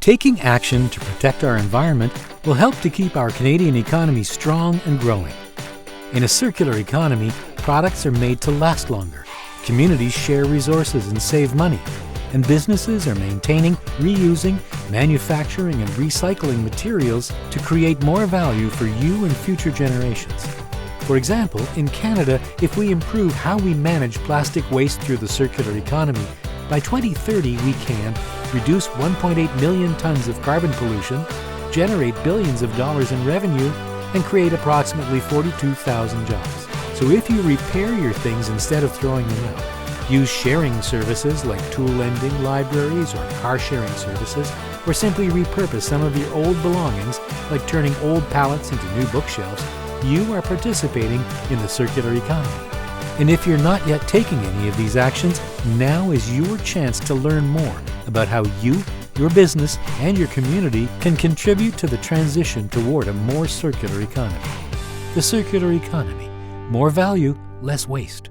Taking action to protect our environment will help to keep our Canadian economy strong and growing. In a circular economy, products are made to last longer, communities share resources and save money, and businesses are maintaining, reusing, manufacturing, and recycling materials to create more value for you and future generations. For example, in Canada, if we improve how we manage plastic waste through the circular economy, by 2030 we can reduce 1.8 million tons of carbon pollution, generate billions of dollars in revenue, and create approximately 42,000 jobs. So if you repair your things instead of throwing them out, use sharing services like tool lending, libraries, or car sharing services, or simply repurpose some of your old belongings like turning old pallets into new bookshelves, you are participating in the circular economy. And if you're not yet taking any of these actions, now is your chance to learn more about how you, your business, and your community can contribute to the transition toward a more circular economy. The circular economy. More value, less waste.